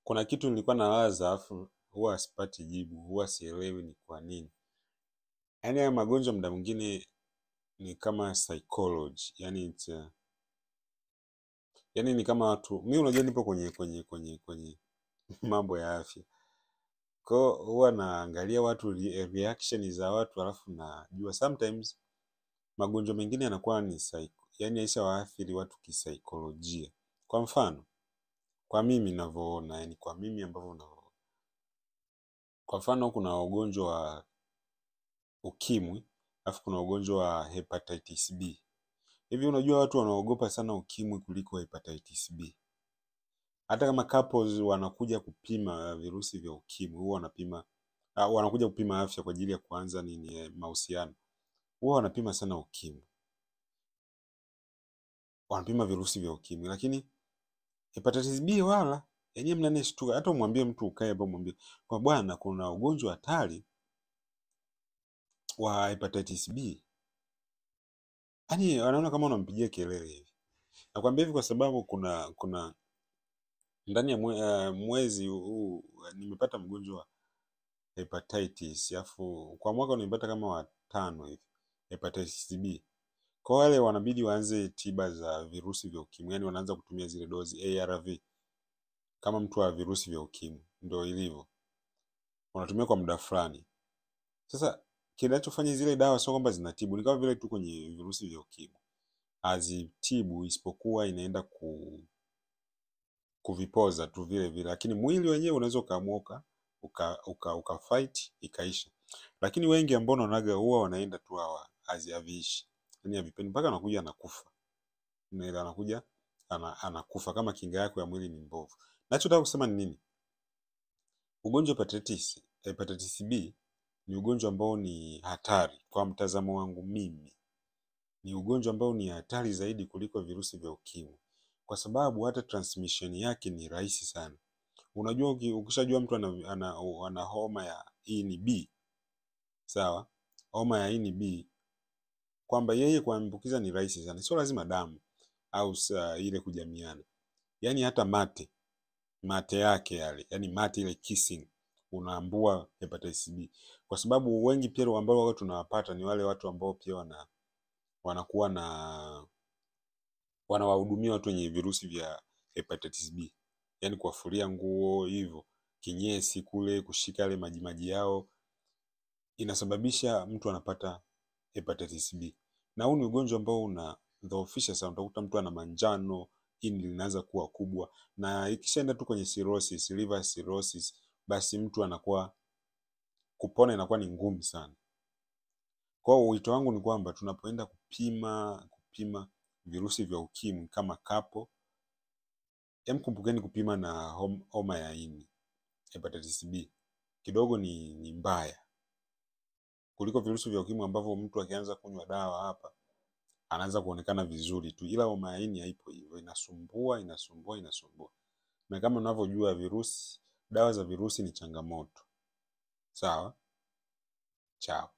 Kuna kitu nilikuwa nawaza afu huwa sipati jibu, huwa sielewi ni kwa nini. Yaani haya magonjwa muda mwingine ni kama psychology, yani ni kama watu, mimi unajua nipo kwenye mambo ya afya. Kwa hiyo huwa naangalia watu reaction za watu alafu najua sometimes magonjwa mengine yanakuwa ni yani yaisha waathiri watu kisaikolojia. Kwa mfano, kwa mimi ninavyoona, yani kwa mimi ambavyo ninavyoona. Kwa mfano kuna ugonjwa wa ukimwi, alafu kuna ugonjwa wa hepatitis B. Hivi unajua watu wanaogopa sana ukimwi kuliko hepatitis B. Hata kama couples wanakuja kupima virusi vya ukimwi, huwa wanapima wanakuja kupima afya kwa ajili ya kuanza mahusiano. Huwa wanapima sana ukimwi. Wanapima virusi vya ukimwi, lakini hepatitis B wala yenyewe mnanishtuka. Hata umwambie mtu ukae hapo mwambie kwa bwana kuna ugonjwa hatari wa hepatitis B. Yaani wanaona kama unampigia kelele hivi. Nakwambia hivi kwa sababu kuna ndani ya mwezi huu nimepata mgonjwa wa hepatitis, alafu kwa mwaka nimepata kama wa 5 hivi hepatitis B. Kwa wale wanabidi waanze tiba za virusi vya ukimwi, yani wanaanza kutumia zile dozi ARV kama mtu wa virusi vya ukimwi, ndio ilivyo. Wanatumia kwa muda fulani. Sasa kinachofanya zile dawa sio kwamba zinatibu, ni kama vile tu kwenye virusi vya ukimwi. Hazitibu isipokuwa inaenda kuvipoza tu vile vile, lakini mwili wenyewe unaweza ukaamua uka fight ikaisha. Lakini wengi ambao naonaga huwa wanaenda tu haziishi, yani havipendi mpaka anakuja anakufa. Na anakuja anakufa kama kinga yako ya mwili ni mbovu. Nachotaka kusema ni nini? Ugonjwa wa hepatitis B ni ugonjwa ambao ni hatari kwa mtazamo wangu mimi. Ni ugonjwa ambao ni hatari zaidi kuliko virusi vya ukimwi. Kwa sababu hata transmission yake ni rahisi sana. Unajua ukishajua mtu ana homa ya ini B, sawa? Homa ya ini B, kwamba yeye kuambukiza ni rahisi sana. Sio lazima damu au ile kujamiana. Yaani hata mate yake yale, yani mate ile kissing unaambua hepatitis B. Kwa sababu wengi pia ambao tunawapata ni wale watu ambao pia wanakuwa wanawahudumia watu wenye virusi vya hepatitis B. Yani kuwafulia nguo hivyo, kinyesi kule, kushika yale maji yao, inasababisha mtu anapata hepatitis B. Na huu ni ugonjwa ambao unadhoofisha sana. Utakuta mtu ana manjano, ini linaanza kuwa kubwa, na ikishaenda tu kwenye cirrhosis, liver cirrhosis, basi mtu anakuwa kupona inakuwa ni ngumu sana. Kwa hiyo wito wangu ni kwamba tunapoenda kupima virusi vya ukimwi kama kapo, kumbukeni kupima na homa ya ini, hepatitis B. Kidogo ni mbaya kuliko virusi vya ukimwi ambavyo mtu akianza kunywa dawa hapa anaanza kuonekana vizuri tu, ila homa ya ini haipo hivyo, inasumbua. Na kama unavyojua dawa za virusi ni changamoto. Sawa? Chao.